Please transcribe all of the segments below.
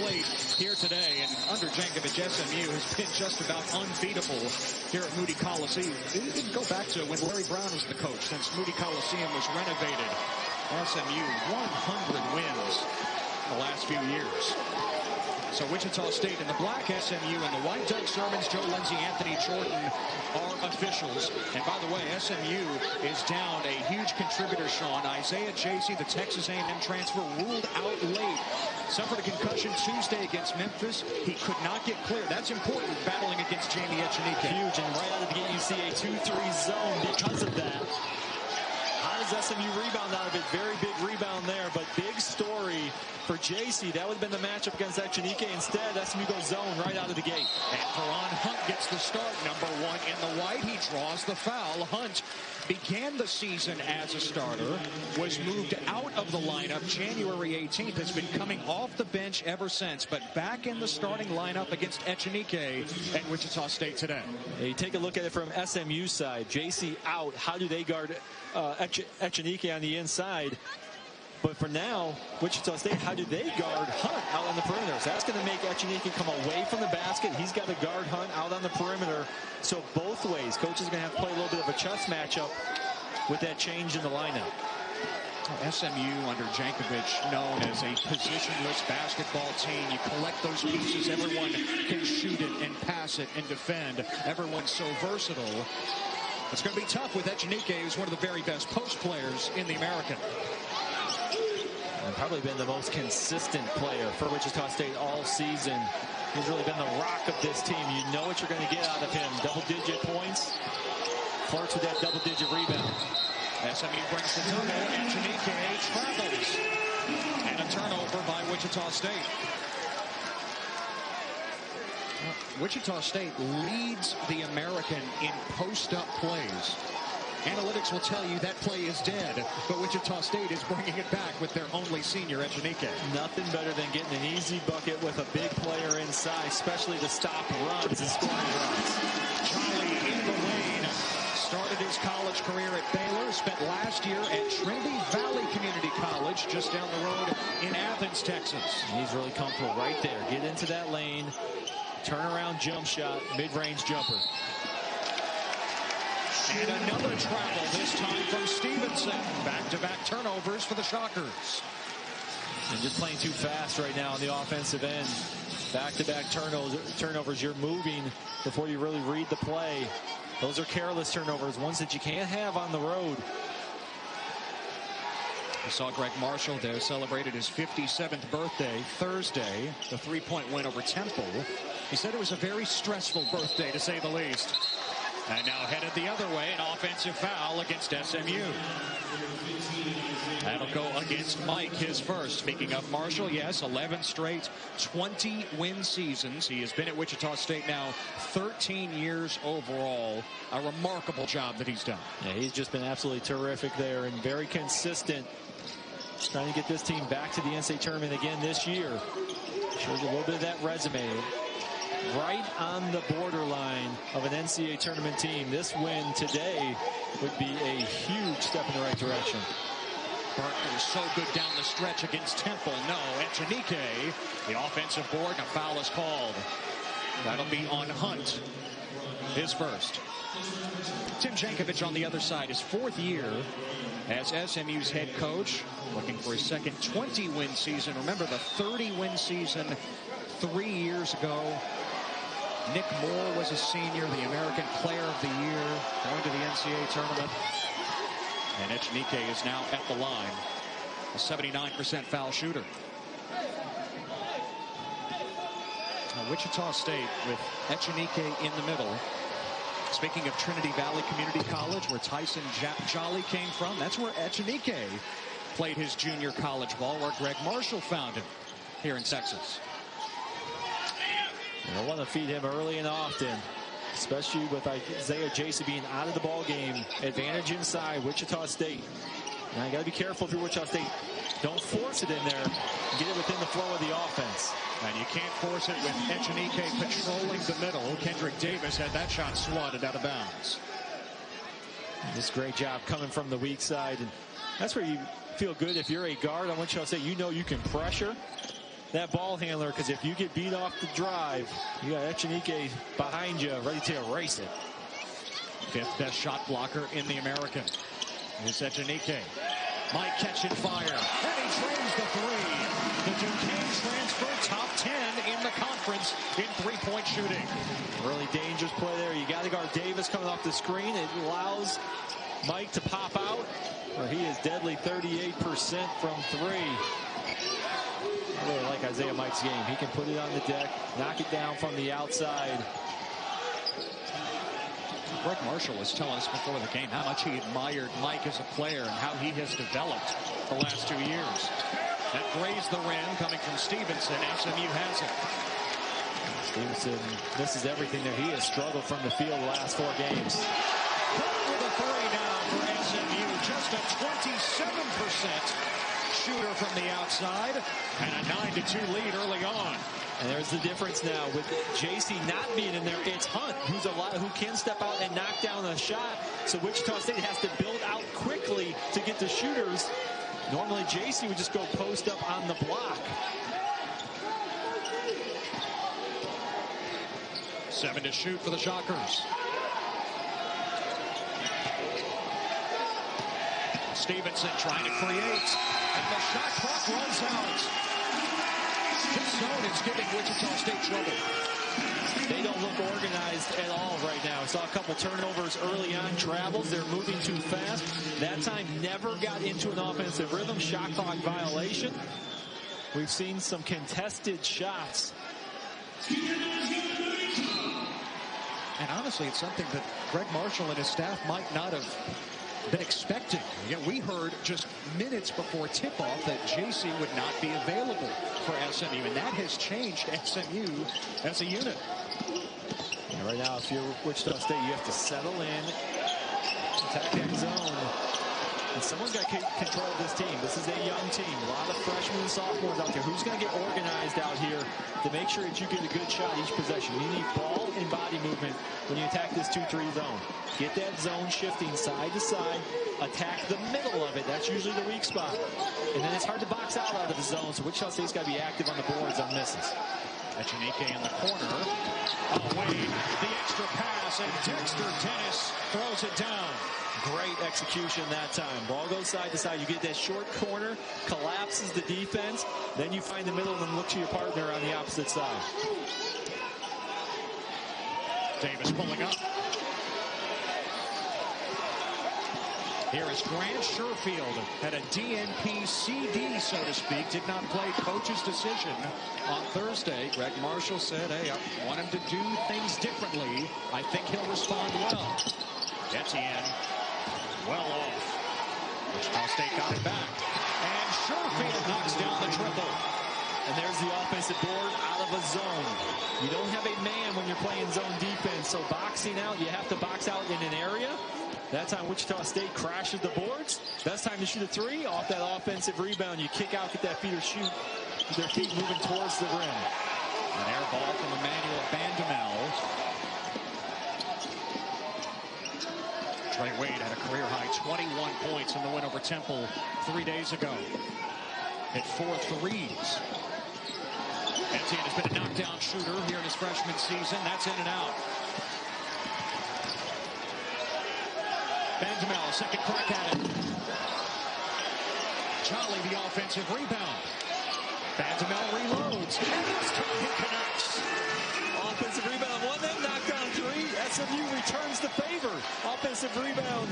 plate here today. And under Jankovic, SMU has been just about unbeatable here at Moody Coliseum. You can go back to when Larry Brown was the coach, since Moody Coliseum was renovated. SMU 100 wins the last few years. So Wichita State in the black, SMU in the white. Doug Sermons, Joe Lindsay, Anthony Jordan are officials. And by the way, SMU is down a huge contributor, Sean. Isaiah Jacey, the Texas A&M transfer, ruled out late. Suffered a concussion Tuesday against Memphis. He could not get clear. That's important, battling against Jamie Echenique. Huge, and right out of the gate you see a 2-3 zone because of that. How does SMU rebound out of it? Very big rebound there, but big story for JC. That would have been the matchup against Echenique. Instead, SMU goes zone right out of the gate. And Teron Hunt gets the start, number 1 in the white. He draws the foul. Hunt began the season as a starter, was moved out of the lineup January 18th, has been coming off the bench ever since, but back in the starting lineup against Echenique at Wichita State today. Hey, take a look at it from SMU side. JC out. How do they guard Echenique on the inside? But for now, Wichita State, how do they guard Hunt out on the perimeter? So that's going to make Echenique come away from the basket. He's got to guard Hunt out on the perimeter. So both ways, coach is going to have to play a little bit of a chess matchup with that change in the lineup. SMU under Jankovic, known as a positionless basketball team. You collect those pieces. Everyone can shoot it and pass it and defend. Everyone's so versatile. It's going to be tough with Echenique, who's one of the very best post players in the American. And probably been the most consistent player for Wichita State all season. He's really been the rock of this team. You know what you're going to get out of him. Double-digit points. Flirts with that double-digit rebound. SMU brings the double. Echenique travels. And a turnover by Wichita State. Wichita State leads the American in post-up plays. Analytics will tell you that play is dead, but Wichita State is bringing it back with their only senior, Echenique. Nothing better than getting an easy bucket with a big player inside, especially to stop runs and scoring runs. Charlie in the lane. Started his college career at Baylor, spent last year at Trinity Valley Community College, just down the road in Athens, Texas. He's really comfortable right there. Get into that lane, turnaround jump shot, mid-range jumper. And another travel, this time from Stevenson. Back-to-back turnovers for the Shockers. And just playing too fast right now on the offensive end. Back-to-back turnovers. You're moving before you really read the play. Those are careless turnovers, ones that you can't have on the road. We saw Greg Marshall there, celebrated his 57th birthday Thursday, the three-point win over Temple. He said it was a very stressful birthday, to say the least. And now headed the other way, an offensive foul against SMU. That'll go against Mike, his first. Speaking of Marshall, yes, 11 straight 20-win seasons. He has been at Wichita State now 13 years overall. A remarkable job that he's done. Yeah, he's just been absolutely terrific there and very consistent. Trying to get this team back to the NCAA tournament again this year. Shows a little bit of that resume. Right on the borderline of an NCAA tournament team. This win today would be a huge step in the right direction. Barker was so good down the stretch against Temple. No, Echenique, the offensive board, and a foul is called. That'll be on Hunt, his first. Tim Jankovic on the other side, his 4th year as SMU's head coach, looking for his second 20-win season. Remember the 30-win season 3 years ago. Nick Moore was a senior, the American Player of the Year, going to the NCAA tournament. And Echenique is now at the line, a 79% foul shooter. Now, Wichita State with Echenique in the middle. Speaking of Trinity Valley Community College, where Tyson Jolly came from, that's where Echenique played his junior college ball, where Greg Marshall found him here in Texas. They'll want to feed him early and often, especially with Isaiah Jacey being out of the ball game. Advantage inside Wichita State. Now you got to be careful if you're Wichita State. Don't force it in there. Get it within the flow of the offense. And you can't force it with Echenique patrolling the middle. Kendrick Davis had that shot swatted out of bounds. This great job coming from the weak side. And that's where you feel good if you're a guard on Wichita State. You know you can pressure. that ball handler, because if you get beat off the drive, you got Echenike behind you ready to erase it. Fifth best shot blocker in the American is Echenike. Mike catching fire, and he trains the three. The Duquesne transfer top 10 in the conference in three-point shooting. Really dangerous play there. You got to guard Davis coming off the screen. It allows Mike to pop out, where he is deadly 38% from three. I really like Isaiah Mike's game. He can put it on the deck, knock it down from the outside. Greg Marshall was telling us before the game how much he admired Mike as a player and how he has developed the last 2 years. That grazed the rim coming from Stevenson. SMU has it. Stevenson misses everything there. He has struggled from the field the last 4 games. With a three now for SMU. Just a 27% shooter from the outside. And a 9-2 lead early on. And there's the difference now with JC not being in there. It's Hunt who can step out and knock down a shot. So Wichita State has to build out quickly to get the shooters. Normally JC would just go post up on the block. 7 to shoot for the Shockers. Stevenson trying to create, and the shot clock runs out. This zone is giving Wichita State trouble. They don't look organized at all right now. I saw a couple turnovers early on, travels. They're moving too fast. That time never got into an offensive rhythm. Shot clock violation. We've seen some contested shots. And honestly, it's something that Greg Marshall and his staff might not have been expecting. We heard just minutes before tip-off that JC would not be available for SMU, and that has changed SMU as a unit. Yeah, right now, if you're Wichita State, you have to settle in, attack that zone. And someone's got to control this team. This is a young team. A lot of freshmen and sophomores out there. Who's going to get organized out here to make sure that you get a good shot each possession? You need ball and body movement when you attack this 2-3 zone. Get that zone shifting side to side. Attack the middle of it. That's usually the weak spot. And then it's hard to box out of the zone, so Wichita State's got to be active on the boards on misses. Echenike in the corner. Away, the extra pass, and Dexter Dennis throws it down. Great execution that time. Ball goes side to side. You get that short corner, collapses the defense. Then you find the middle and look to your partner on the opposite side. Davis pulling up. Here is Grant Sherfield. Had a DNP CD, so to speak. Did not play. Coach's decision on Thursday. Greg Marshall said, hey, I want him to do things differently. I think he'll respond well. Etienne well off. Wichita State got it back. And Sherfield knocks down the triple. And there's the offensive board out of a zone. You don't have a man when you're playing zone defense, so boxing out, you have to box out in an area. That time Wichita State crashes the boards. Best time to shoot a three off that offensive rebound. You kick out, get that feet or shoot. Their feet moving towards the rim. An air ball from Emmanuel Bandamel. Trey Wade had a career-high 21 points in the win over Temple 3 days ago. Hit 4 threes. Etienne has been a knockdown shooter here in his freshman season. That's in and out. Bandamel, second crack at it. Jolly, the offensive rebound. Bandamel reloads. And this time he connects. Offensive rebound, one then knockdown three. SMU returns the favor. Offensive rebound.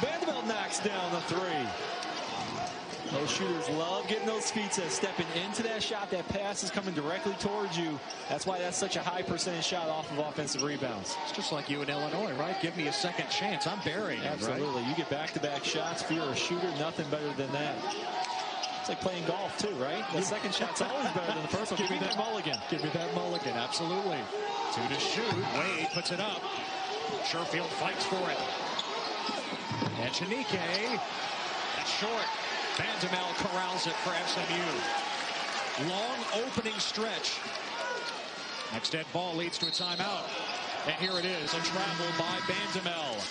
Bandamel knocks down the three. Those shooters love getting those feet set, stepping into that shot. That pass is coming directly towards you. That's why that's such a high percentage shot off of offensive rebounds. It's just like you in Illinois, right? Give me a second chance. I'm burying it, absolutely. Right? You get back-to-back shots. If you're a shooter, nothing better than that. It's like playing golf, too, right? The second shot's always better than the first one. Give me that mulligan. Give me that mulligan, absolutely. 2 to shoot. Wade puts it up. Sherfield fights for it. Echenike. That's short. Bandamel corrals it for SMU. Long opening stretch. Next dead ball leads to a timeout. And here it is, a travel by Bandamel.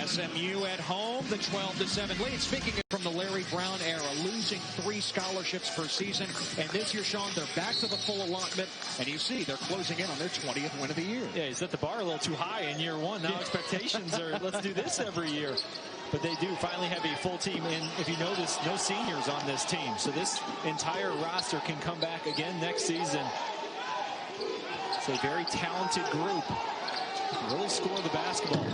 SMU at home, the 12-7 lead. Speaking from the Larry Brown era, losing 3 scholarships per season. And this year, Sean, they're back to the full allotment. And you see, they're closing in on their 20th win of the year. Yeah, he set the bar a little too high in year one. Now expectations are, let's do this every year. But they do finally have a full team. And if you notice, no seniors on this team. So this entire roster can come back again next season. It's a very talented group. Really score the basketball.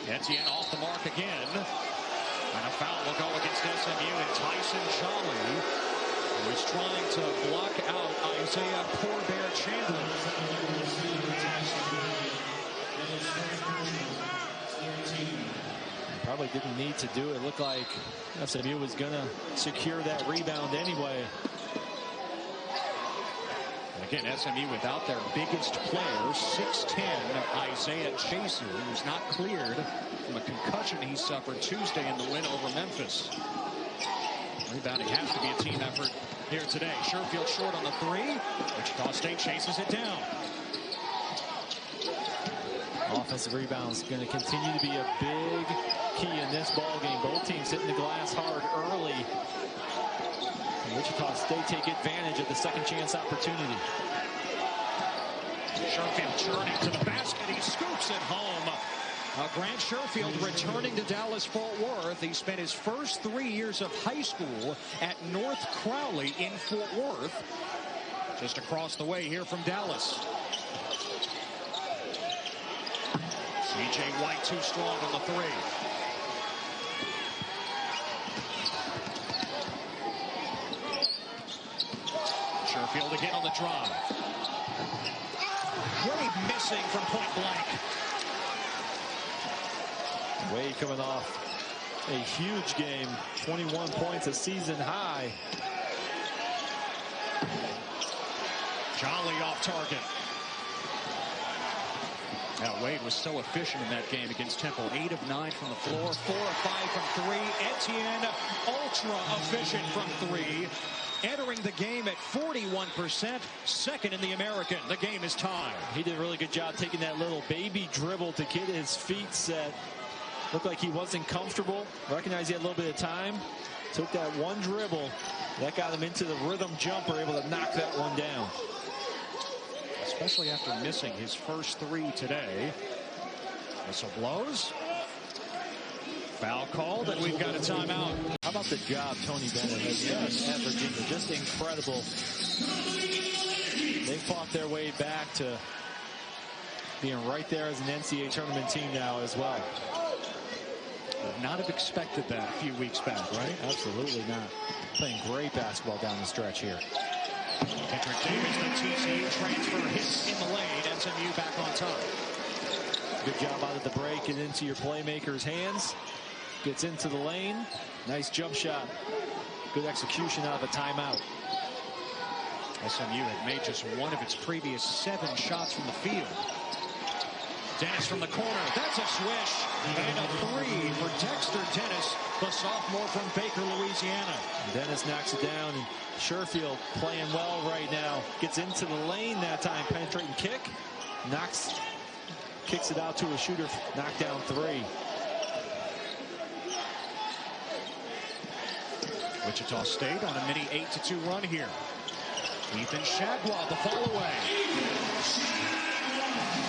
Etienne off the mark again. And a foul will go against SMU. And Tyson Cholly, who is trying to block out Isaiah Poor-Bear-Chandler. Probably didn't need to do it. It looked like SMU was going to secure that rebound anyway. Again, SMU without their biggest player, 6'10", Isaiah Chaser, who's not cleared from a concussion he suffered Tuesday in the win over Memphis. Rebounding has to be a team effort here today. Sherfield short on the 3. Wichita State chases it down. Offensive rebounds going to continue to be a big key in this ball game. Both teams hitting the glass hard early. Wichita State take advantage of the second chance opportunity. Sherfield churning to the basket. He scoops it home. Grant Sherfield returning to Dallas-Fort Worth. He spent his first 3 years of high school at North Crowley in Fort Worth, just across the way here from Dallas. C.J. White too strong on the 3. Sherfield again on the drive. Wade missing from point blank. Wade coming off a huge game. 21 points, a season high. Jolly off target. Now Wade was so efficient in that game against Temple. 8 of 9 from the floor, 4 of 5 from 3. Etienne ultra efficient from 3. Entering the game at 41%, second in the American. The game is tied. He did a really good job taking that little baby dribble to get his feet set. Looked like he wasn't comfortable. Recognized he had a little bit of time. Took that one dribble. That got him into the rhythm jumper, able to knock that one down. Especially after missing his first 3 today. Whistle blows. Foul called, and we've got a timeout. How about the job Tony Bennett has done at Virginia? Just incredible. They fought their way back to being right there as an NCAA tournament team now as well. Would not have expected that a few weeks back, right? Absolutely not. Playing great basketball down the stretch here. Kendrick Davis, the TCU transfer, hits in the lane. SMU back on top. Good job out of the break and into your playmaker's hands. Gets into the lane. Nice jump shot. Good execution out of a timeout. SMU had made just one of its previous 7 shots from the field. Dennis from the corner. That's a swish. And a 3 for Dexter Dennis, the sophomore from Baker, Louisiana. Dennis knocks it down, and Sherfield playing well right now. Gets into the lane that time. Penetrating kick. Kicks it out to a shooter. Knockdown 3. Wichita State on a mini 8-2 run here. Ethan Shagwa, the fall away.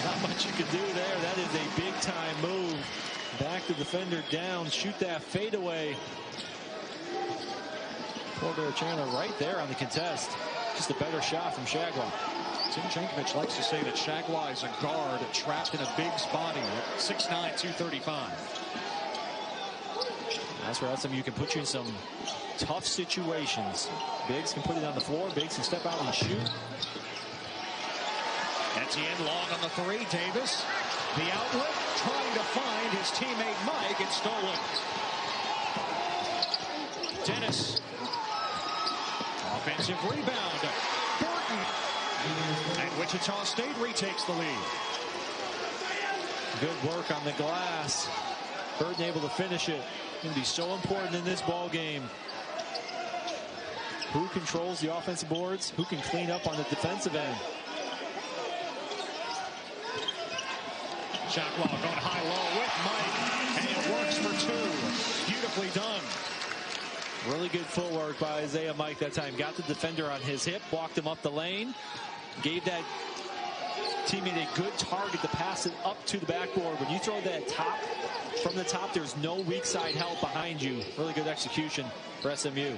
Not much you can do there. That is a big time move. Back the defender down. Shoot that fadeaway. Poor-Bear-Chandler right there on the contest. Just a better shot from Shagwa. Tim Jankovic likes to say that Shagwa is a guard trapped in a big's body at 6'9", 235. That's where SMU can put you in some tough situations. Biggs can put it on the floor. Biggs can step out and shoot. Etienne long on the 3. Davis, the outlet, trying to find his teammate Mike. It's stolen. Dennis. Offensive rebound. Burton. And Wichita State retakes the lead. Good work on the glass. Burton able to finish it. Going to be so important in this ball game. Who controls the offensive boards? Who can clean up on the defensive end? Shackwell going high-low with Mike, and it works for two. Beautifully done. Really good footwork by Isaiah Mike that time. Got the defender on his hip, walked him up the lane, gave that teammate a good target to pass it up to the backboard. When you throw that from the top, there's no weak side help behind you. Really good execution for SMU.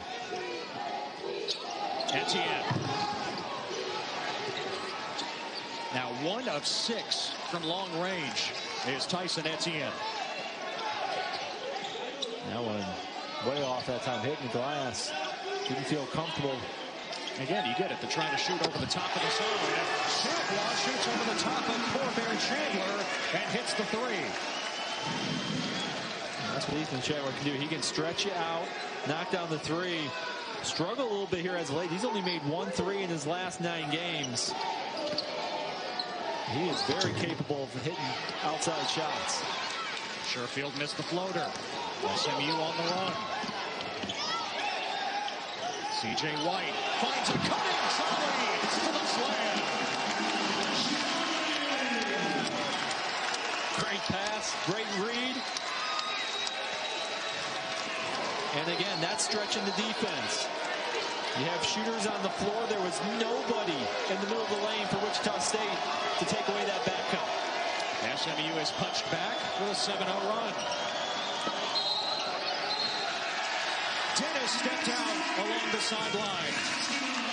Etienne. Now 1 of 6 from long range is Tyson Etienne. That one way off that time, hitting the glass. Didn't feel comfortable. Again, you get it. They're trying to shoot over the top of the zone. Shackwell shoots over the top of Corbett Chandler and hits the three. That's what Ethan Chandler can do. He can stretch you out, knock down the three. Struggle a little bit here as of late. He's only made 1 3 in his last 9 games. He is very capable of hitting outside shots. Sherfield missed the floater. SMU on the run. C.J. White finds a cutting volley for the slam. Great pass, great read. And again, that's stretching the defense. You have shooters on the floor. There was nobody in the middle of the lane for Wichita State to take away that back cut. SMU has punched back with a 7-0 run. Dennis stepped out along the sideline.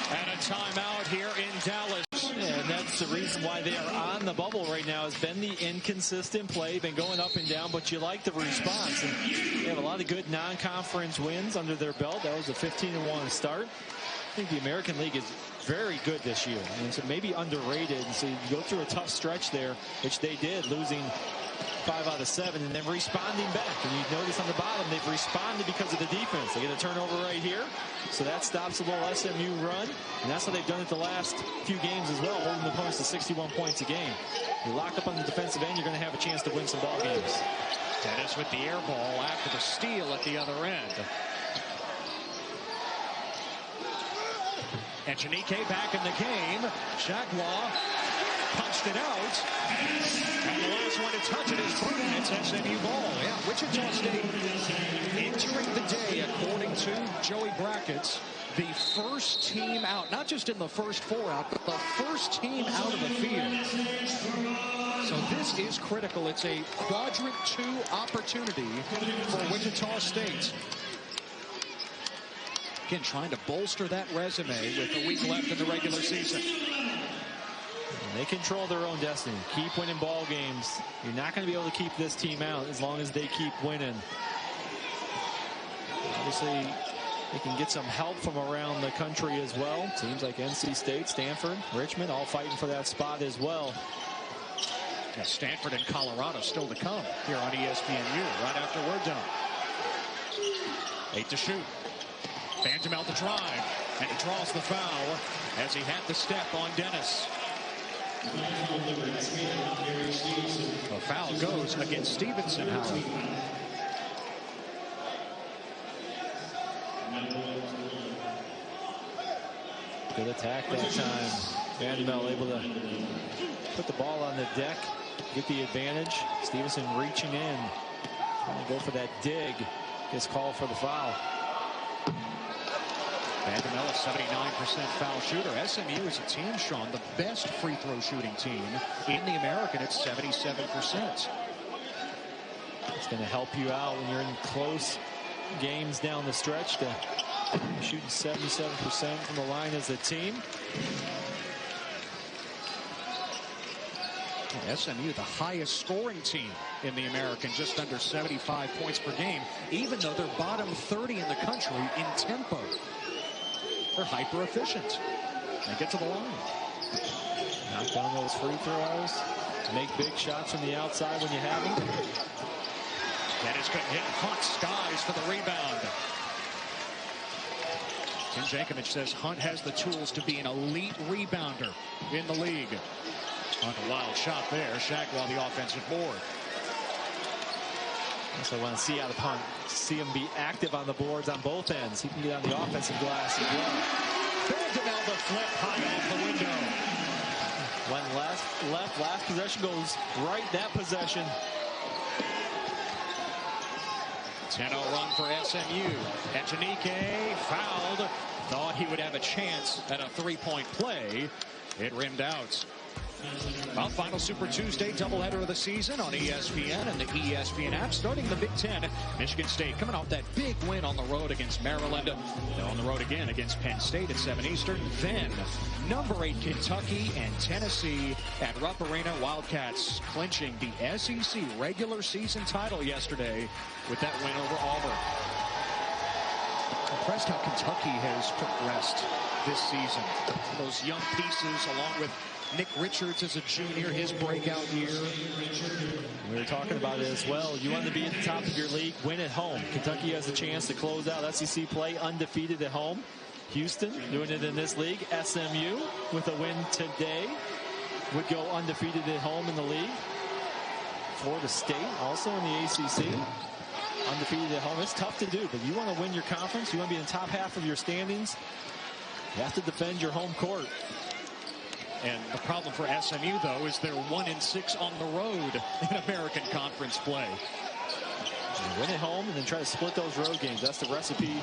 And a timeout here in Dallas. And that's the reason why they are on the bubble right now, has been the inconsistent play, been going up and down, but you like the response. And they have a lot of good non-conference wins under their belt. That was a 15-1 start. I think the American League is very good this year, and so maybe underrated. And so you go through a tough stretch there, which they did, losing 5 out of 7, and then responding back. And you notice on the bottom, they've responded because of the defense. They get a turnover right here, so that stops a little SMU run, and that's how they've done it the last few games as well, holding opponents to 61 points a game. You lock up on the defensive end, you're going to have a chance to win some ball games. Dennis with the air ball after the steal at the other end. And Echenike back in the game. Shackwell punched it out. And the last one to touch it is Bruton. It's SMU ball. Yeah, Wichita State entering the day, according to Joey Brackets, the first team out, not just in the first 4 out, but the first team out of the field. So this is critical. It's a quadrant 2 opportunity for Wichita State. Again, trying to bolster that resume with a week left in the regular season. They control their own destiny. Keep winning ball games. You're not going to be able to keep this team out as long as they keep winning. Obviously, they can get some help from around the country as well. Teams like NC State, Stanford, Richmond, all fighting for that spot as well. Yeah, Stanford and Colorado still to come here on ESPNU right after we're done. 8 to shoot. Phantom out the drive, and he draws the foul as he had the step on Dennis. The foul goes against Stevenson, Howard. Good attack that time. Vanderbilt able to put the ball on the deck, get the advantage. Stevenson reaching in, trying to go for that dig. Gets called for the foul. Vanderbilt, a 79% foul shooter. SMU is a team, Sean, the best free throw shooting team in the American. It's 77%. It's going to help you out when you're in close games down the stretch to shooting 77% from the line as a team. SMU, the highest scoring team in the American, just under 75 points per game, even though they're bottom 30 in the country in tempo. They're hyper efficient. They get to the line. Knock down those free throws. Make big shots from the outside when you have them. That is good hit. Hunt skies for the rebound. Tim Jankovic says Hunt has the tools to be an elite rebounder in the league. On a wild shot there. Shackwell the offensive board. So I want to see out of Hunt. See him be active on the boards on both ends. He can get on the offensive glass as well. Vanderbilt the flip high off the window. Went left. left. Last possession goes right. That possession. 10-0 run for SMU. Echenike fouled. Thought he would have a chance at a three-point play. It rimmed out. Well, final Super Tuesday doubleheader of the season on ESPN and the ESPN app. Starting the Big Ten, Michigan State coming off that big win on the road against Maryland. They're on the road again against Penn State at 7 Eastern. Then, number 8 Kentucky and Tennessee at Rupp Arena. Wildcats clinching the SEC regular season title yesterday with that win over Auburn. Impressed how Kentucky has progressed this season. Those young pieces along with Nick Richards as a junior, his breakout year. We were talking about it as well. You want to be at the top of your league, win at home. Kentucky has a chance to close out SEC play undefeated at home. Houston doing it in this league. SMU with a win today would go undefeated at home in the league. Florida State also in the ACC. Undefeated at home. It's tough to do, but you want to win your conference. You want to be in the top half of your standings. You have to defend your home court. And the problem for SMU, though, is they're 1-6 on the road in American Conference play. You win at home and then try to split those road games. That's the recipe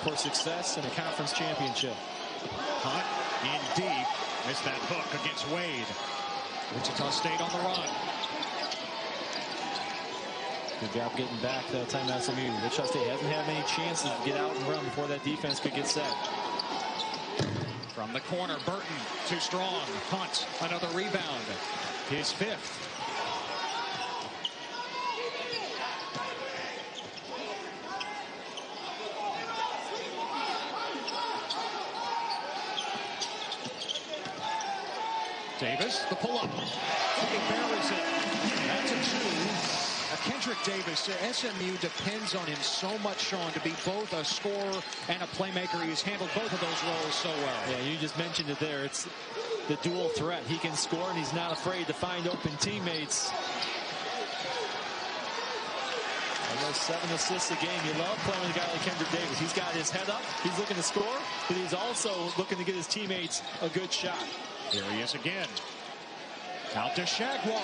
for success in a conference championship. Hunt in deep. Missed that hook against Wade. Wichita State on the run. Good job getting back that time SMU. Wichita State hasn't had many chances to get out and run before that defense could get set. From the corner, Burton too strong. Hunt, another rebound. His 5th. Davis, the pull-up. He buries it. That's a 2. Kendrick Davis, SMU depends on him so much, Sean, to be both a scorer and a playmaker. He's handled both of those roles so well. Yeah, you just mentioned it there. It's the dual threat. He can score, and he's not afraid to find open teammates. And those 7 assists a game. You love playing with a guy like Kendrick Davis. He's got his head up. He's looking to score, but he's also looking to get his teammates a good shot. Here he is again. Out to Shagwa.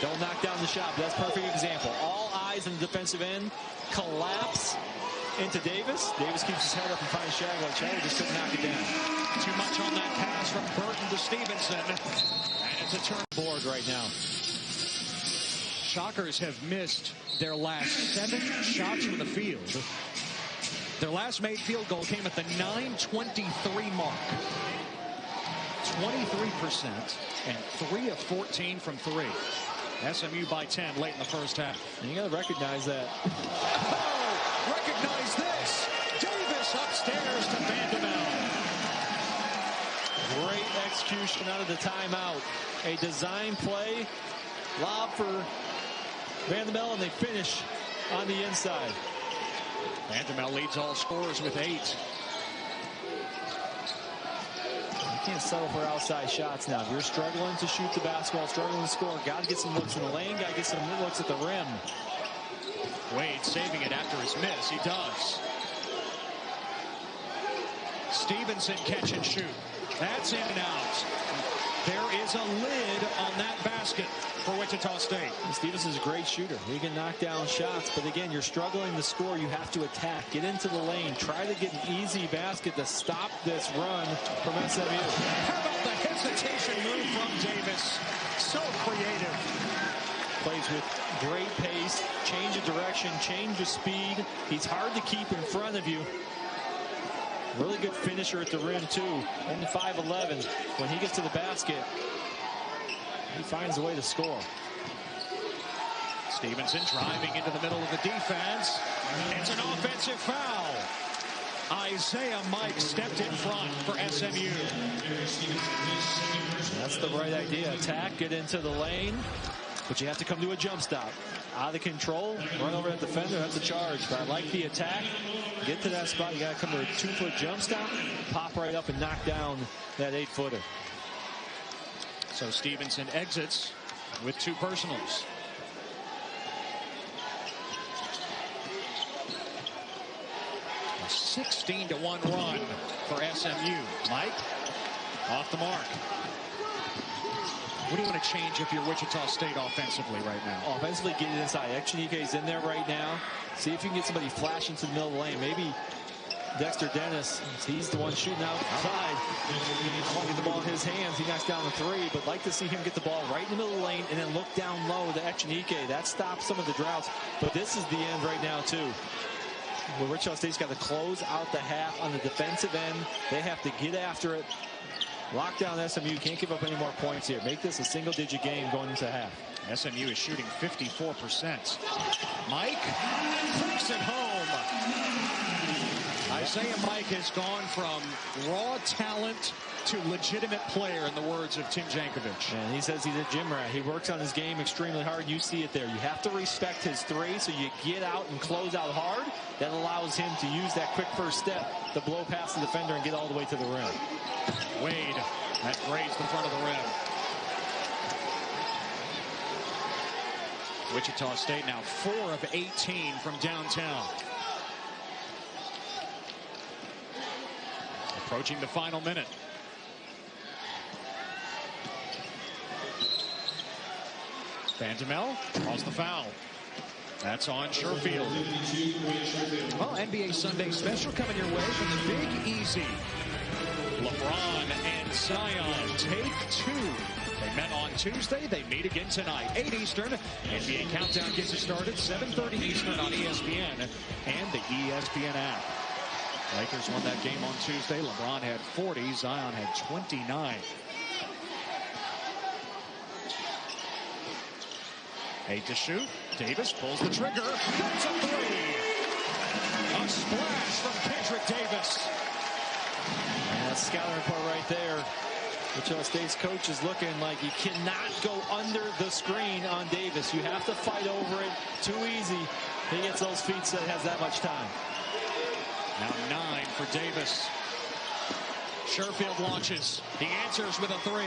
Don't knock down the shot, but that's a perfect example. All eyes on the defensive end. Collapse into Davis. Davis keeps his head up and finds Shagwa. Shagwa just couldn't knock it down. Too much on that pass from Burton to Stevenson. And it's a turn board right now. Shockers have missed their last 7 shots from the field. Their last made field goal came at the 9:23 mark. 23% and 3 of 14 from 3. SMU by 10 late in the first half. And you got to recognize that. Oh, recognize this. Davis upstairs to Vandemel. Great execution out of the timeout. A design play. Lob for Vandemel, and they finish on the inside. Vandemel leads all scorers with 8. You can't settle for outside shots now. If you're struggling to shoot the basketball, struggling to score, got to get some looks in the lane, got to get some looks at the rim. Wade saving it after his miss. He does. Stevenson catch and shoot. That's in and out. There is a lid on that basket for Wichita State. Stevenson's a great shooter. He can knock down shots, but again, you're struggling to score. You have to attack. Get into the lane. Try to get an easy basket to stop this run from SMU. How about the hesitation move from Davis? So creative. Plays with great pace, change of direction, change of speed. He's hard to keep in front of you. Really good finisher at the rim, too. Only 5'11". When he gets to the basket, he finds a way to score. Stevenson driving into the middle of the defense. It's an offensive foul. Isaiah Mike stepped in front for SMU. That's the right idea. Attack, get into the lane, but you have to come to a jump stop. Out of control, run over that defender, that's a charge. But I like the attack. Get to that spot, you got to come to a 2-foot jump stop, pop right up and knock down that 8-footer. So Stevenson exits with 2 personals. A 16-1 run for SMU. Mike off the mark. What do you want to change if you're Wichita State offensively right now? Offensively, get it inside. Echenique's in there right now. See if you can get somebody flashing to the middle of the lane. Maybe Dexter Dennis, he's the one shooting outside. Get the ball in his hands. He knocks down the three, but like to see him get the ball right in the middle of the lane and then look down low to Echenique. That stops some of the droughts, but this is the end right now, too. Well, Wichita State's got to close out the half on the defensive end. They have to get after it. Lock down SMU. Can't give up any more points here. Make this a single-digit game going into half. SMU is shooting 54%. Mike takes it home. Isaiah Mike has gone from raw talent to legitimate player, in the words of Tim Jankovic. And he says he's a gym rat. He works on his game extremely hard. You see it there. You have to respect his three, so you get out and close out hard. That allows him to use that quick first step to blow past the defender and get all the way to the rim. Wade, that grazed the front of the rim. Wichita State now 4 of 18 from downtown. Approaching the final minute. Vandemel calls the foul. That's on Sherfield. Well, NBA Sunday Special coming your way from the Big Easy. LeBron and Zion take 2. They met on Tuesday. They meet again tonight. 8 Eastern. NBA Countdown gets it started. 7:30 Eastern on ESPN and the ESPN app. Lakers won that game on Tuesday. LeBron had 40. Zion had 29. 8 to shoot. Davis pulls the trigger. That's a 3. A splash from Kendrick Davis. And that's scouting report right there. Wichita State's coach is looking like you cannot go under the screen on Davis. You have to fight over it. Too easy. He gets those feet set, has that much time. Now 9 for Davis. Sherfield launches. He answers with a 3.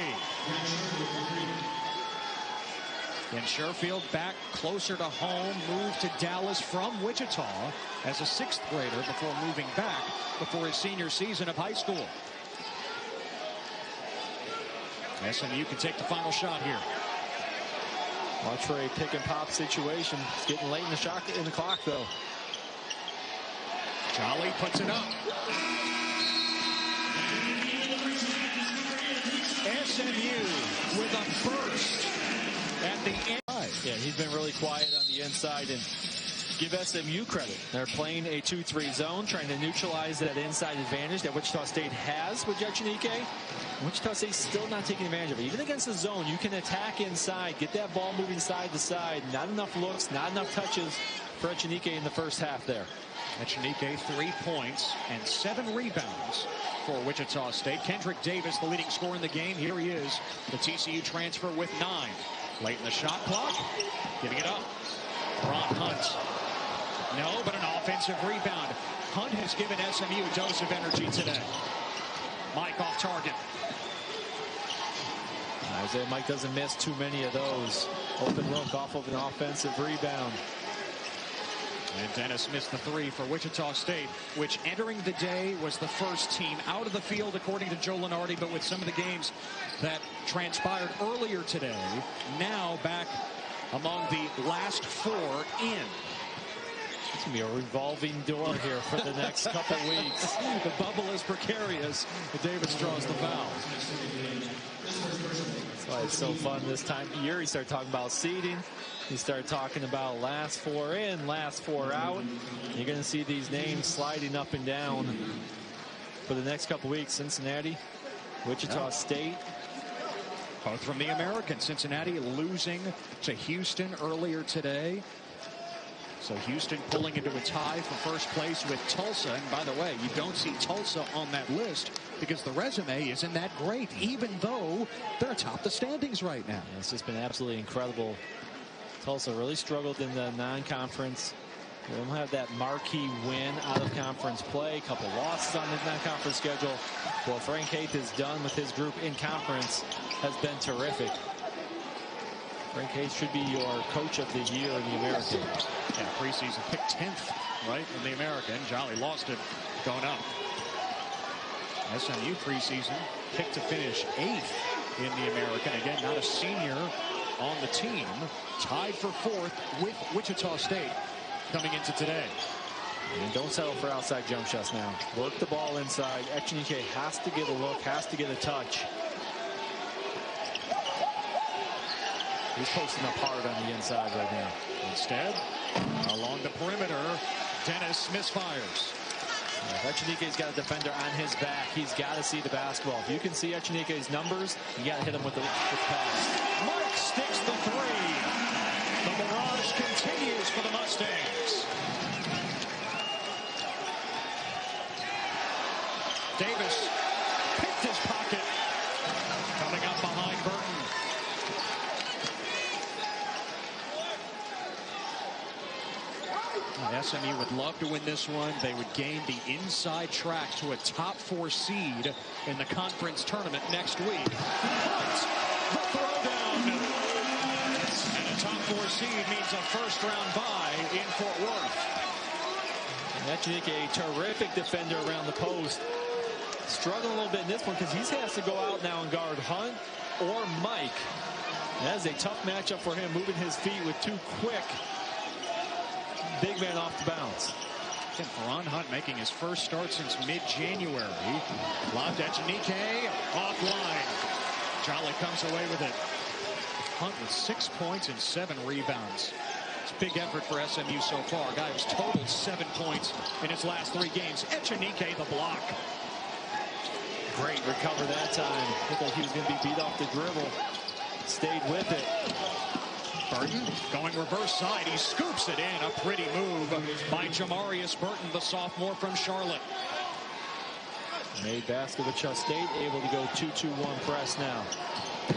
And Sherfield back closer to home, moved to Dallas from Wichita as a 6th grader before moving back before his senior season of high school. SMU can take the final shot here. Watch for a pick and pop situation. It's getting late in the clock though. Jolly puts it up. SMU with a burst at the end. Yeah, he's been really quiet on the inside, and give SMU credit. They're playing a 2-3 zone, trying to neutralize that inside advantage that Wichita State has with Echenique. Wichita State's still not taking advantage of it. Even against the zone, you can attack inside, get that ball moving side to side. Not enough looks, not enough touches for Echenique in the first half there. Echenique 3 points and 7 rebounds for Wichita State. Kendrick Davis, the leading scorer in the game. Here he is, the TCU transfer with 9. Late in the shot clock, giving it up. Ron Hunt. No, but an offensive rebound. Hunt has given SMU a dose of energy today. Mike off target. Isaiah Mike doesn't miss too many of those. Open look off of an offensive rebound. And Dennis missed the 3 for Wichita State, which entering the day was the first team out of the field, according to Joe Lunardi, but with some of the games that transpired earlier today, now back among the last 4 in. It's going to be a revolving door here for the next couple weeks. The bubble is precarious, but Davis draws the foul. That's why it's so fun this time of year. You start talking about seeding. You start talking about last 4 in, last 4 out. You're going to see these names sliding up and down for the next couple weeks. Cincinnati, Wichita State. Both from the American. Cincinnati losing to Houston earlier today. So Houston pulling into a tie for first place with Tulsa. And by the way, you don't see Tulsa on that list because the resume isn't that great, even though they're atop the standings right now. Yeah, it's just been absolutely incredible. Tulsa really struggled in the non-conference. They don't have that marquee win out of conference play. A couple losses on the non-conference schedule. What Frank Haith has done with his group in conference has been terrific. Frank Haith should be your coach of the year in the American. Yeah, preseason picked 10th, right, in the American. Jolly lost it going up. SMU preseason picked to finish 8th in the American. Again, not a senior on the team. Tied for 4th with Wichita State coming into today. And don't settle for outside jump shots now. Work the ball inside. Echenike has to get a look, has to get a touch. He's posting up hard on the inside right now. Instead, along the perimeter, Dennis misfires. Echenike's got a defender on his back. He's got to see the basketball. If you can see Echenike's numbers, you got to hit him with the pass. Mike sticks the 3. The barrage continues for the Mustangs. Davis picked his pocket. Coming up behind Burton. SMU would love to win this one. They would gain the inside track to a top 4 seed in the conference tournament next week. But the throwdown. And a top 4 seed means a first-round bye in Fort Worth. Echenike, a terrific defender around the post. Struggling a little bit in this one because he has to go out now and guard Hunt or Mike. That is a tough matchup for him, moving his feet with 2 quick big man off the bounce. And Faron Hunt making his first start since mid-January. Lobbed Echenike offline. Jolly comes away with it. Hunt with 6 points and 7 rebounds. It's a big effort for SMU so far. Guy who's totaled 7 points in his last 3 games. Echenike the block. Great recover that time. Looked like he was going to be beat off the dribble. Stayed with it. Burton going reverse side. He scoops it in. A pretty move by Jamarius Burton, the sophomore from Charlotte. Made basket with Wichita State. Able to go 2-2-1 press now.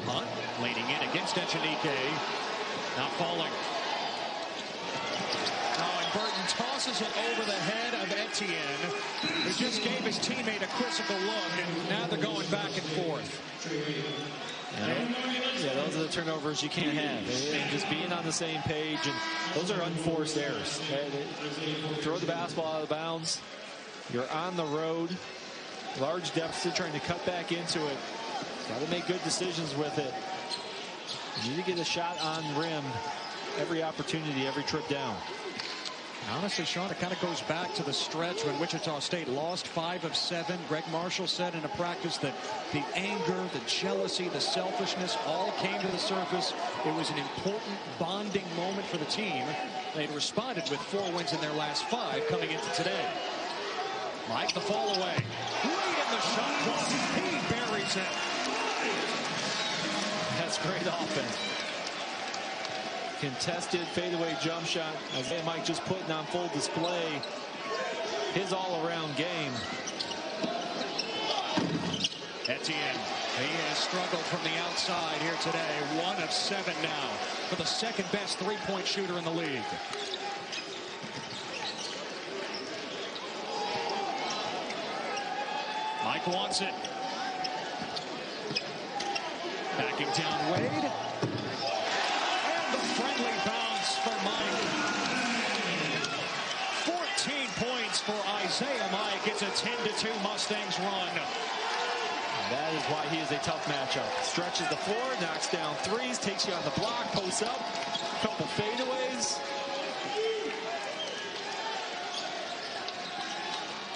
Hunt leaning in against Echenike. Not falling. Oh, and Burton tosses it over the head of Etienne, who just gave his teammate a quizzical look, and now they're going back and forth. Yeah, those are the turnovers you can't have. And just being on the same page, and those are unforced errors. Throw the basketball out of bounds. You're on the road. Large deficit, trying to cut back into it. Got to make good decisions with it. You need to get a shot on rim every opportunity, every trip down. Honestly, Sean, it kind of goes back to the stretch when Wichita State lost 5 of 7. Greg Marshall said in a practice that the anger, the jealousy, the selfishness all came to the surface. It was an important bonding moment for the team. They'd responded with 4 wins in their last 5 coming into today. Mike, the fall away. Right in the shot clock. He buries it. That's great offense. Contested fadeaway jump shot. Isaiah Mike just putting on full display his all-around game. Etienne, he has struggled from the outside here today. 1 of 7 now for the second best three-point shooter in the league. Mike wants it. Backing down Wade. Friendly bounce for Mike. 14 points for Isaiah Mike. It's a 10-2 Mustangs run. That is why he is a tough matchup. Stretches the floor, knocks down threes, takes you on the block, posts up, couple fadeaways.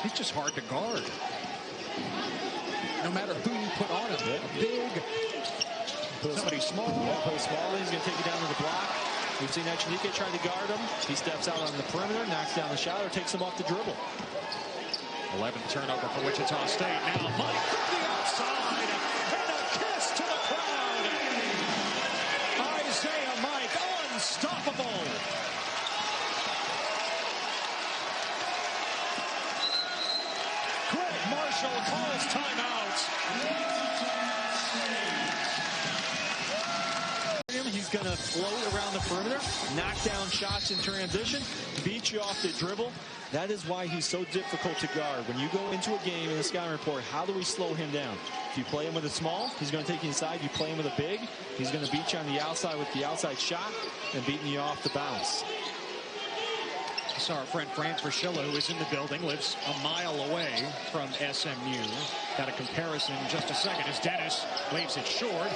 He's just hard to guard. No matter who you put on him. Big. Somebody small. Put small, he's going to take it down to the block. We've seen Echenike try to guard him. He steps out on the perimeter, knocks down the shot, or takes him off the dribble. 11th turnover for Wichita State. Now Mike from the outside, and a kiss to the crowd. Isaiah Mike, unstoppable. Greg Marshall calls timeout. He's going to float around the perimeter, knock down shots in transition, beat you off the dribble. That is why he's so difficult to guard. When you go into a game in the scouting report, how do we slow him down? If you play him with a small, he's going to take you inside. You play him with a big, he's going to beat you on the outside with the outside shot and beating you off the bounce. Saw our friend Franz Verschilla, who is in the building, lives a mile away from SMU. Got a comparison in just a second as Dennis leaves it short.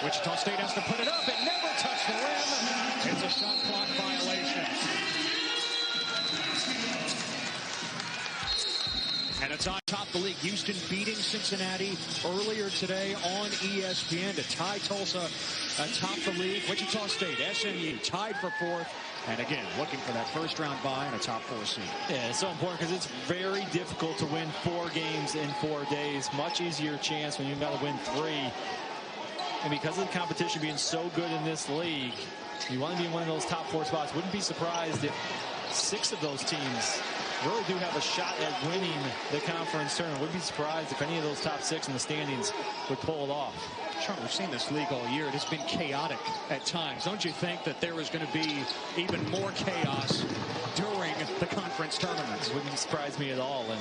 Wichita State has to put it up. It never touched the rim. It's a shot clock violation. And it's on top of the league. Houston beating Cincinnati earlier today on ESPN to tie Tulsa atop the league. Wichita State, SMU tied for fourth. And again, looking for that first round bye and a top 4 seed. Yeah, it's so important because it's very difficult to win 4 games in 4 days. Much easier chance when you've got to win 3. And because of the competition being so good in this league, you want to be in one of those top 4 spots. Wouldn't be surprised if 6 of those teams really do have a shot at winning the conference tournament. Wouldn't be surprised if any of those top 6 in the standings would pull it off. Sean, we've seen this league all year. It has been chaotic at times. Don't you think that there is going to be even more chaos during the conference tournaments? It wouldn't surprise me at all. And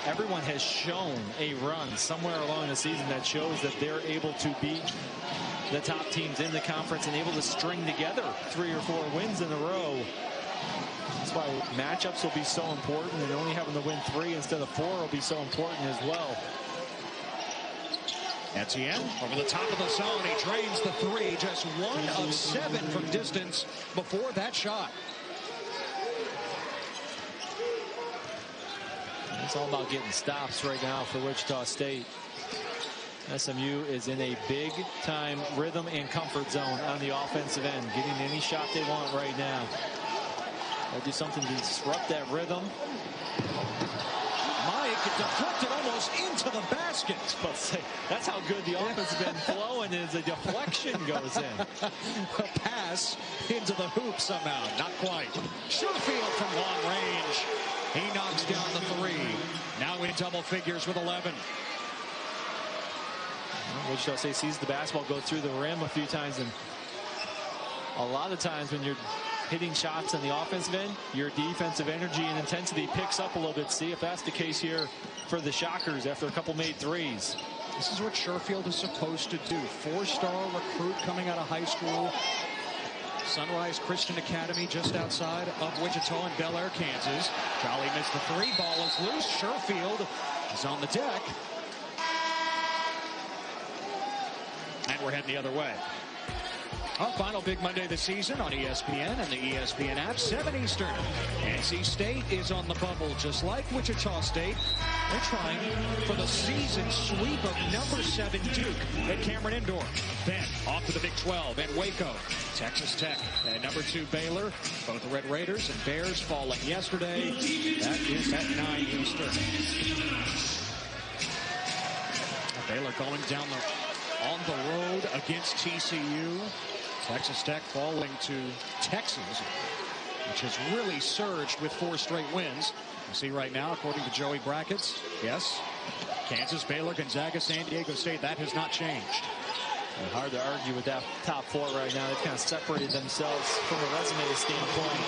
everyone has shown a run somewhere along the season that shows that they're able to beat the top teams in the conference and able to string together 3 or 4 wins in a row. That's why matchups will be so important, and only having to win 3 instead of 4 will be so important as well. Etienne over the top of the zone. He drains the 3. Just 1 of 7 from distance before that shot. It's all about getting stops right now for Wichita State. SMU is in a big-time rhythm and comfort zone on the offensive end, getting any shot they want right now. They'll do something to disrupt that rhythm. Mike deflected almost into the basket. But say, that's how good the offense has been flowing as a deflection goes in. A pass into the hoop somehow. Not quite. Sherfield from long range. He knocks down the 3. Now in double figures with 11. Wichita State sees the basketball go through the rim a few times, and a lot of times when you're hitting shots on the offensive end, your defensive energy and intensity picks up a little bit. See if that's the case here for the Shockers after a couple made 3s. This is what Sherfield is supposed to do. 4-star recruit coming out of high school. Sunrise Christian Academy just outside of Wichita in Bel Air, Kansas. Jolly missed the 3. Ball is loose. Sherfield is on the deck. And we're heading the other way. Our final big Monday this season on ESPN and the ESPN app, 7 Eastern. NC State is on the bubble, just like Wichita State. They're trying for the season sweep of number 7 Duke at Cameron Indoor. Then off to the Big 12 and Waco. Texas Tech and number 2 Baylor. Both the Red Raiders and Bears falling yesterday. That is at 9 Eastern. Baylor going down on the road against TCU. Texas Tech falling to Texas, which has really surged with 4 straight wins. You see right now, according to Joey Brackets, yes, Kansas, Baylor, Gonzaga, San Diego State, that has not changed. And hard to argue with that top 4 right now. They've kind of separated themselves from a resume standpoint.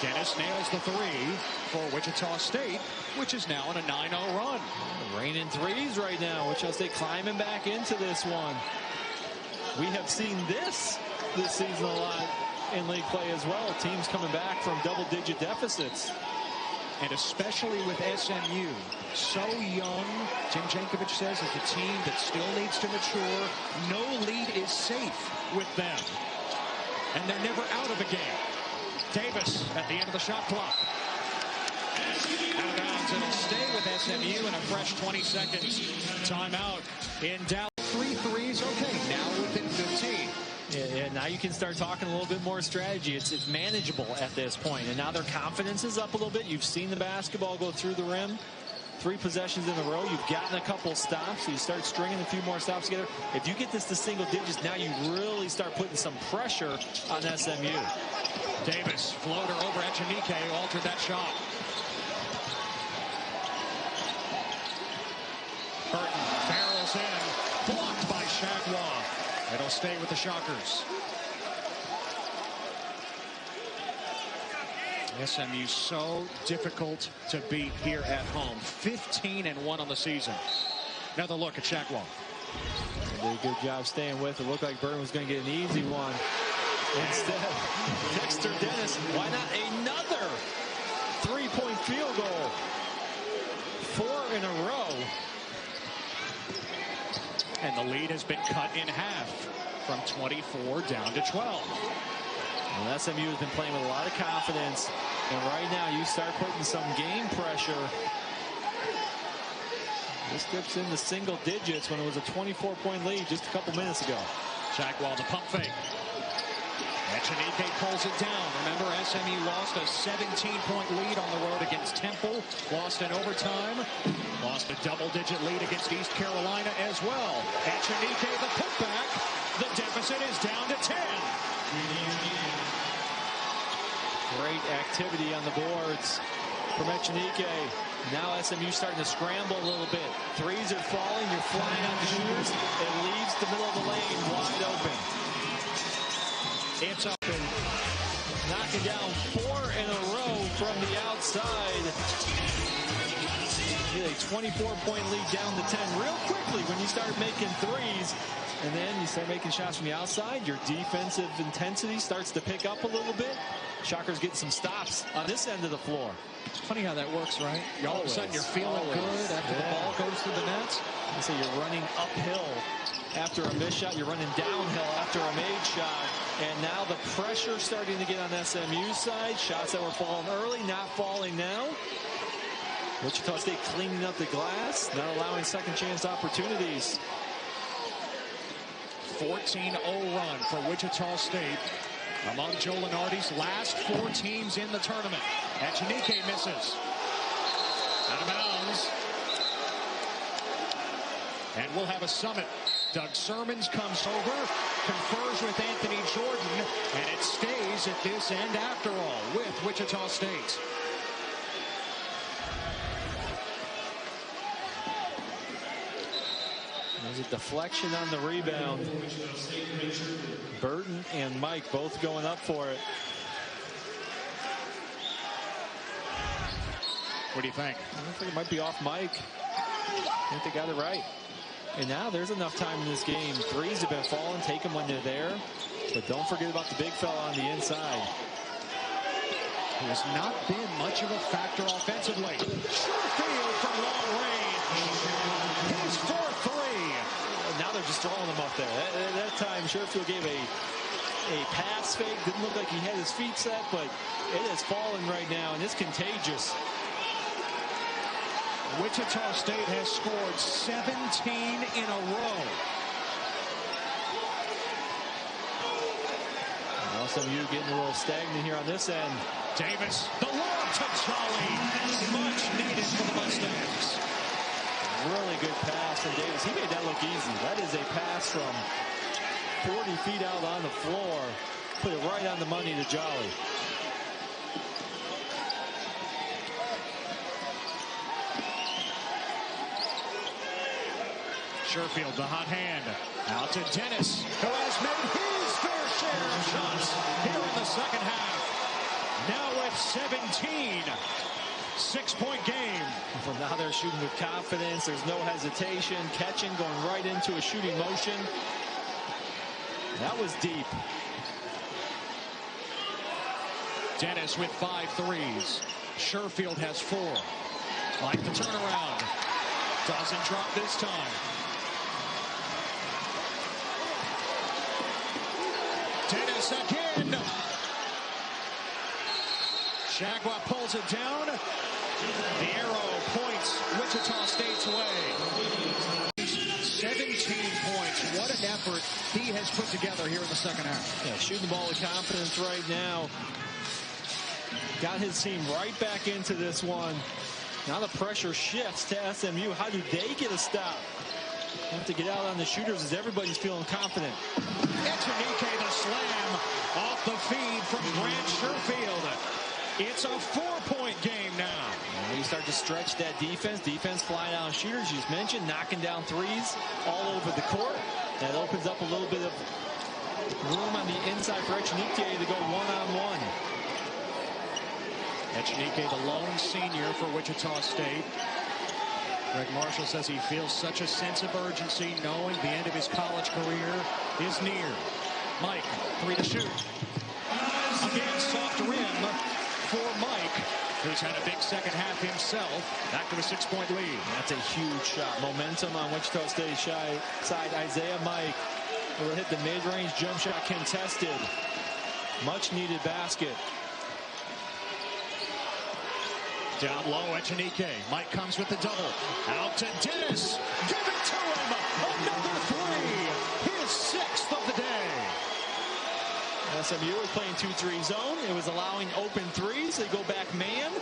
Dennis nails the 3 for Wichita State, which is now on a 9-0 run. Raining 3s right now. Wichita State climbing back into this one. We have seen this season a lot in league play as well. Teams coming back from double-digit deficits. And especially with SMU, so young, Jim Jankovic says, is a team that still needs to mature. No lead is safe with them. And they're never out of a game. Davis at the end of the shot clock. Out of bounds. It'll stay with SMU in a fresh 20 seconds. Timeout in Dallas. 3 threes. Okay, now within 15. Yeah, now you can start talking a little bit more strategy. It's manageable at this point. And now their confidence is up a little bit. You've seen the basketball go through the rim. 3 possessions in a row. You've gotten a couple stops. So you start stringing a few more stops together. If you get this to single digits, now you really start putting some pressure on SMU. Davis, floater over Echenike, altered that shot. Burton barrels in, blocked by Shagwa. It'll stay with the Shockers. SMU so difficult to beat here at home. 15-1 on the season. Another look at Shagwa. Did a good job staying with it. Looked like Burton was going to get an easy one. Instead, Dexter Dennis, why not another three-point field goal? 4 in a row. And the lead has been cut in half from 24 down to 12. Well, SMU has been playing with a lot of confidence. And right now you start putting some game pressure. This dips into single digits when it was a 24-point lead just a couple minutes ago. Shackwell, the pump fake. Echenike pulls it down. Remember, SMU lost a 17-point lead on the road against Temple. Lost in overtime. Lost a double-digit lead against East Carolina as well. Echenike, the putback. The deficit is down to 10. Great activity on the boards from Echenike. Now SMU starting to scramble a little bit. Threes are falling. You're flying on the shooters. It leaves the middle of the lane wide open. It's open. Knocking down 4 in a row from the outside. Get a 24-point lead down to 10 real quickly when you start making threes. And then you start making shots from the outside. Your defensive intensity starts to pick up a little bit. Shockers getting some stops on this end of the floor. It's funny how that works, right? All of a sudden you're feeling good after the ball goes through the nets. You say you're running uphill after a missed shot. You're running downhill after a made shot. And now the pressure starting to get on SMU's side. Shots that were falling early, not falling now. Wichita State cleaning up the glass, not allowing second chance opportunities. 14-0 run for Wichita State among Joe Lunardi's last 4 teams in the tournament. Echenike misses. Out of bounds. And we'll have a summit. Doug Sermons comes over, confers with Anthony Jordan, and it stays at this end after all with Wichita State. There's a deflection on the rebound. Burton and Mike both going up for it. What do you think? I think it might be off Mike. I think they got it right. And now there's enough time in this game. Threes have been falling. Take them when they're there. But don't forget about the big fella on the inside. He has not been much of a factor offensively. Sherfield from long range. He's 4-3. Now they're just throwing him up there. That time, Sherfield gave a pass fake. Didn't look like he had his feet set, but it is falling right now, and it's contagious. Wichita State has scored 17 in a row. SMU getting a little stagnant here on this end. Davis, the lob to Jolly. Much needed for the Mustangs. Really good pass from Davis. He made that look easy. That is a pass from 40 feet out on the floor. Put it right on the money to Jolly. Sherfield, the hot hand. Out to Dennis, who has made his fair share of shots here in the second half. Now at 17. 6-point game. From now they're shooting with confidence. There's no hesitation. Catching, going right into a shooting motion. That was deep. Dennis with 5 threes. Sherfield has 4. Like the turnaround. Doesn't drop this time. Dennis again. Shagwa pulls it down. The arrow points Wichita State's way. 17 points. What an effort he has put together here in the second half. Yeah, shooting the ball with confidence right now. Got his team right back into this one. Now the pressure shifts to SMU. How do they get a stop? Have to get out on the shooters as everybody's feeling confident. Echenike, the slam off the feed from Grant Sherfield. It's a 4-point game now. And you start to stretch that defense. Defense flying out on shooters, you just mentioned, knocking down threes all over the court. That opens up a little bit of room on the inside for Echenike to go one-on-one. Echenike, the lone senior for Wichita State. Greg Marshall says he feels such a sense of urgency knowing the end of his college career is near. Mike, 3 to shoot. Again, soft rim for Mike, who's had a big second half himself. Back to a 6-point lead. That's a huge shot. Momentum on Wichita State side. Isaiah Mike will hit the mid-range jump shot contested. Much needed basket. Down low, Echenike. Mike comes with the double. Out to Dennis. Give it to him. Another 3. His 6th of the day. SMU was playing 2-3 zone. It was allowing open threes. They go back man.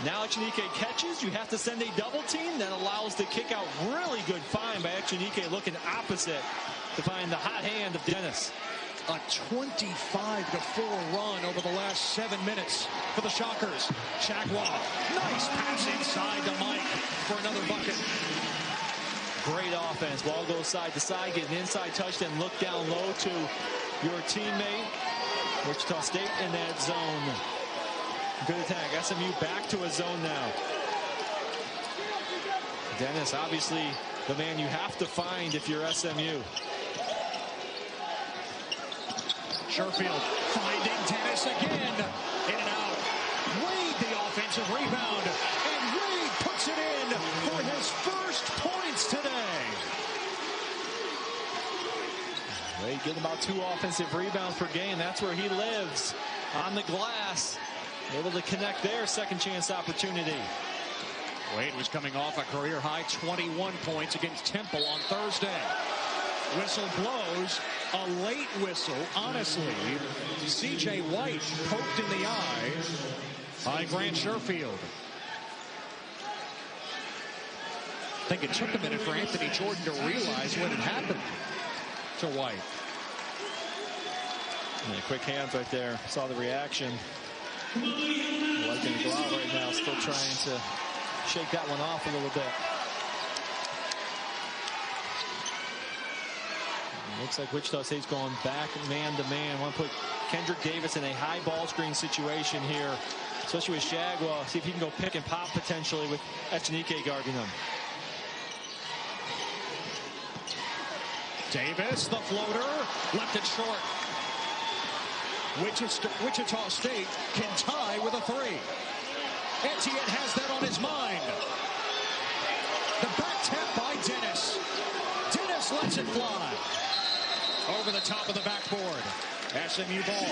Now Echenike catches. You have to send a double team. That allows the kick out. Really good find by Echenike, looking opposite to find the hot hand of Dennis. A 25-4 run over the last 7 minutes for the Shockers. Chagwa, nice pass inside to Mike for another bucket. Great offense. Ball goes side to side, get an inside touch, then look down low to your teammate. Wichita State in that zone. Good attack. SMU back to a zone now. Dennis, obviously the man you have to find if you're SMU. Sherfield finding Dennis again. In and out. Wade the offensive rebound. And Wade puts it in for his first points today. Wade getting about 2 offensive rebounds per game. That's where he lives. On the glass. Able to connect there. Second chance opportunity. Wade was coming off a career high 21 points against Temple on Thursday. Whistle blows. A late whistle, honestly. C.J. White poked in the eye by Grant Sherfield. I think it took a minute for Anthony Jordan to realize what had happened to White. Yeah, quick hands right there. Saw the reaction. White going to go out right now, still trying to shake that one off a little bit. Looks like Wichita State's going back man-to-man. Want to put Kendrick Davis in a high ball screen situation here, especially with Chagwa. See if he can go pick and pop potentially with Echenike guarding him. Davis, the floater, left it short. Wichita State can tie with a 3. Etienne has that on his mind. The back tap by Dennis. Dennis lets it fly. Over the top of the backboard. SMU ball.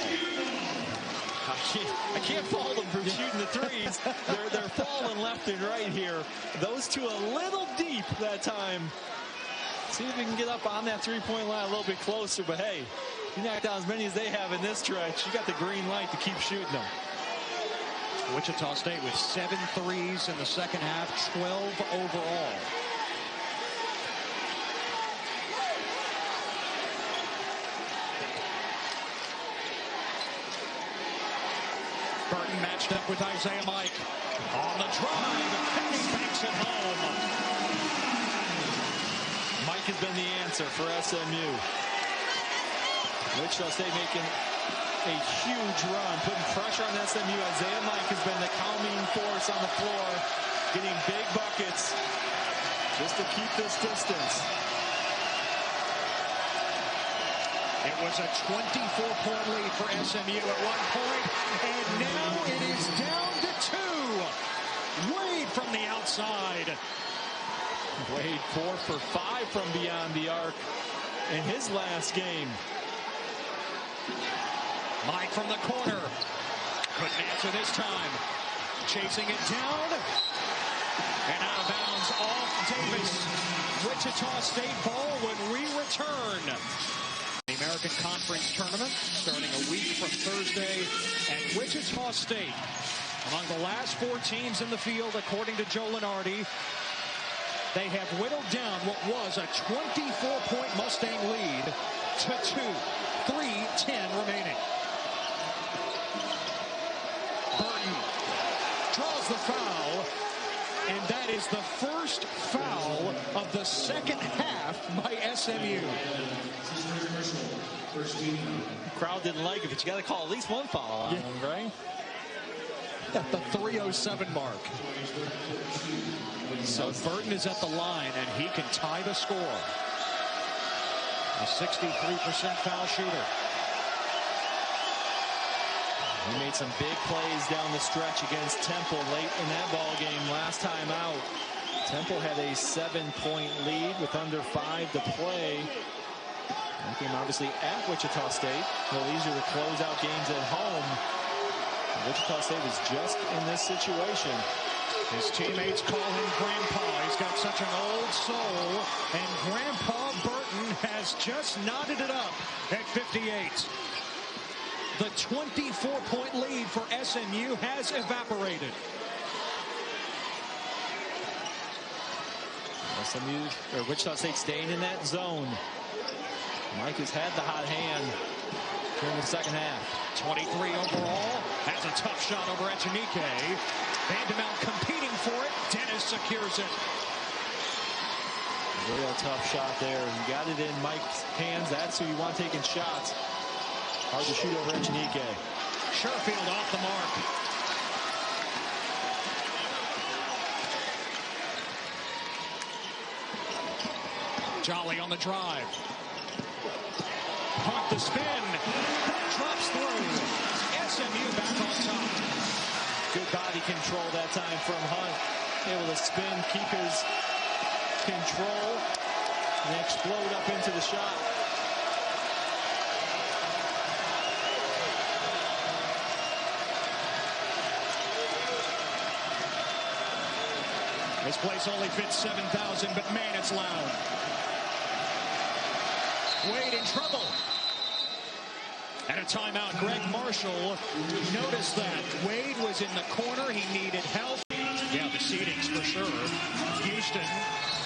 I can't fault them for shooting the threes. They're falling left and right here. Those two a little deep that time. See if we can get up on that 3-point line a little bit closer. But hey, you knock down as many as they have in this stretch. You got the green light to keep shooting them. Wichita State with 7 threes in the second half, 12 overall. Burton matched up with Isaiah Mike. On the drive, and he banks it home. Mike has been the answer for SMU. Wichita State making a huge run, putting pressure on SMU. Isaiah Mike has been the calming force on the floor, getting big buckets just to keep this distance. It was a 24-point lead for SMU at one point, and now it is down to 2. Wade from the outside. Wade 4 for 5 from beyond the arc in his last game. Mike from the corner. Couldn't answer this time. Chasing it down. And out of bounds off Davis. Wichita State ball when we return. The American Conference Tournament starting a week from Thursday. And Wichita State, among the last 4 teams in the field, according to Joe Lenardi, they have whittled down what was a 24-point Mustang lead to 2. 3:10 remaining. Burton draws the foul, and that is the first foul of the second half by SMU. The crowd didn't like it, but you got to call at least one foul on him, right? At the 3:07 mark. So Burton is at the line, and he can tie the score. A 63% foul shooter. He made some big plays down the stretch against Temple late in that ball game last time out. Temple had a 7-point lead with under 5 to play. That game obviously at Wichita State. A little easier to close out games at home. Wichita State was just in this situation. His teammates call him Grandpa. He's got such an old soul. And Grandpa Burton has just knotted it up at 58. The 24-point lead for SMU has evaporated. SMU, or Wichita State, staying in that zone. Mike has had the hot hand during the second half. 23 overall. Has a tough shot over Echenique. Vandemel competing for it. Dennis secures it. Real tough shot there. You got it in Mike's hands. That's who you want taking shots. Hard to shoot over Echenique. Sherfield off the mark. Jolly on the drive. Hunt the spin. That drops through. SMU back on top. Good body control that time from Hunt. Able to spin, keep his control, and explode up into the shot. This place only fits 7,000, but man, it's loud. Wade in trouble. At a timeout, Greg Marshall noticed that. Wade was in the corner. He needed help. Yeah, the seedings for sure. Houston,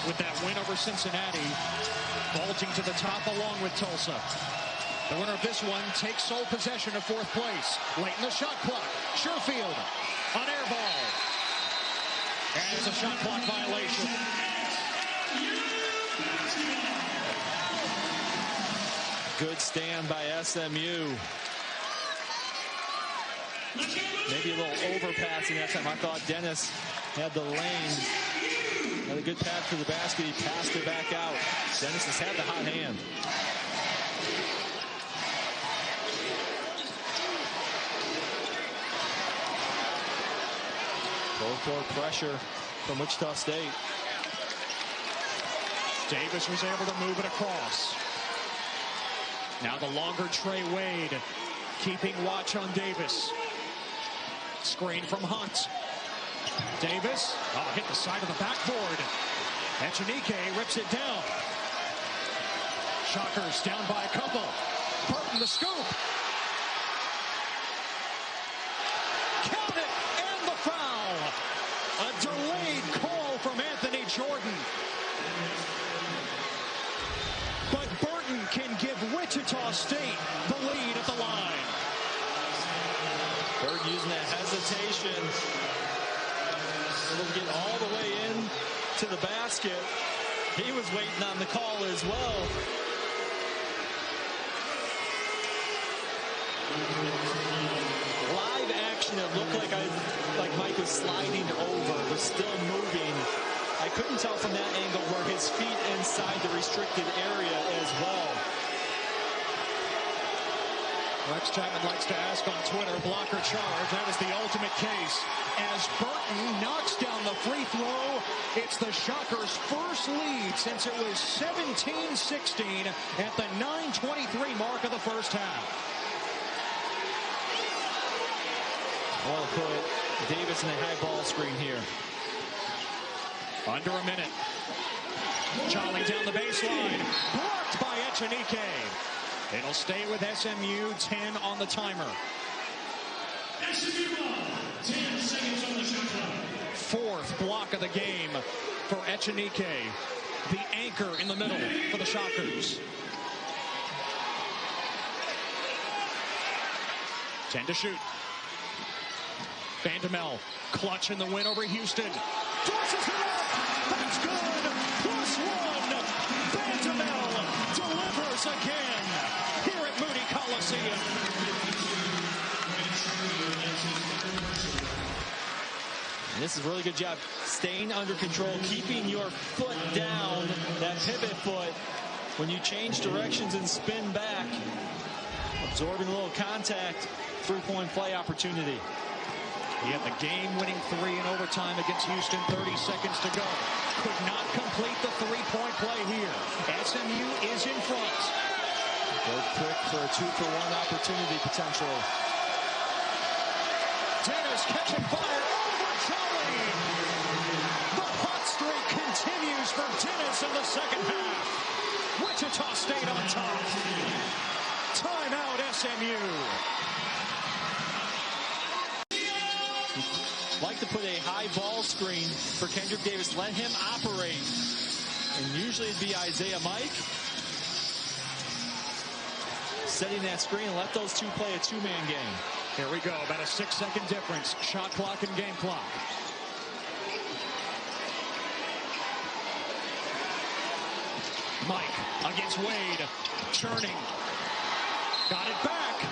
with that win over Cincinnati, vaulting to the top along with Tulsa. The winner of this one takes sole possession of fourth place. Late in the shot clock, Sherfield on air ball. And it's a shot clock violation. Good stand by SMU. Maybe a little overpassing that time. I thought Dennis had the lane. Had a good pass to the basket. He passed it back out. Dennis has had the hot hand. Full court pressure from Wichita State. Davis was able to move it across. Now the longer Trey Wade keeping watch on Davis. Screen from Hunt. Davis hit the side of the backboard. Echenique rips it down. Shockers down by a couple. Burton the scoop. Count it, and the foul. A delayed call from Anthony Jordan. But Burton can give Wichita State the lead at the line. Bird using that hesitation. Able to get all the way in to the basket. He was waiting on the call as well. Live action, it looked like Mike was sliding over, was still moving. I couldn't tell from that angle where his feet inside the restricted area as well. Rex Chapman likes to ask on Twitter, blocker charge. That is the ultimate case. As Burton knocks down the free throw, it's the Shockers' first lead since it was 17-16 at the 9:23 mark of the first half. Well put. Davis in a high ball screen here. Under a minute. Jolly down the baseline. Blocked by Echenique. It'll stay with SMU, 10 on the timer. SMU ball, 10 seconds on the shot clock. Fourth block of the game for Echenique, the anchor in the middle for the Shockers. 10 to shoot. Vandemel, clutch in the win over Houston. Tosses it up. That's good. +1. Vandemel delivers again here at Moody Coliseum. And this is a really good job staying under control, keeping your foot down, that pivot foot. When you change directions and spin back, absorbing a little contact, three-point play opportunity. He had the game-winning three in overtime against Houston, 30 seconds to go. Could not complete the three-point play here. SMU is in front. They're quick for a 2-for-1 opportunity potentially. Dennis catching fire over Charlie. The hot streak continues for Dennis in the second half. Wichita State on top. Timeout SMU. Like to put a high ball screen for Kendrick Davis. Let him operate. And usually it'd be Isaiah Mike. Setting that screen and let those two play a two-man game. Here we go. About a 6-second difference. Shot clock and game clock. Mike against Wade. Churning. Got it back.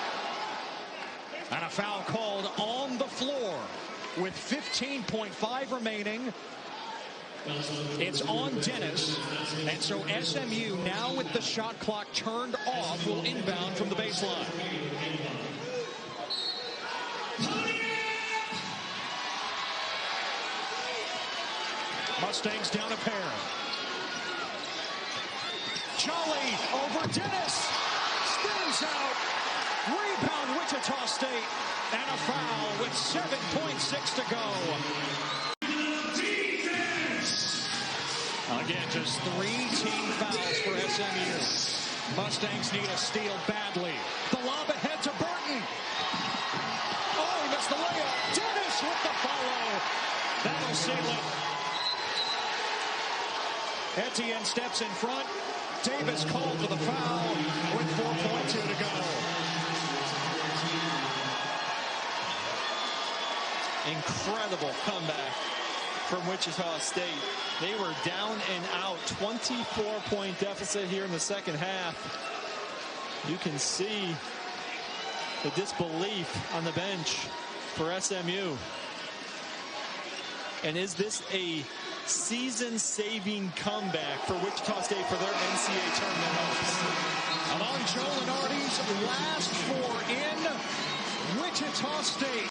And a foul called on the floor. With 15.5 remaining, it's on Dennis. And so SMU, now with the shot clock turned off, will inbound from the baseline. Mustangs down a pair. Jolly over Dennis. Spins out. Rebound Wichita State. And a foul with 7.6 to go. Again, just 3 team fouls for SMU. Mustangs need a steal badly. The lob ahead to Burton. Oh, he missed the layup. Dennis with the follow. That'll seal it. Etienne steps in front. Davis called for the foul with 4.2 to go. Incredible comeback from Wichita State. They were down and out, 24-point deficit here in the second half. You can see the disbelief on the bench for SMU. And is this a season-saving comeback for Wichita State for their NCAA tournament hopes? Among Joe Lenardi's last 4 in Wichita State.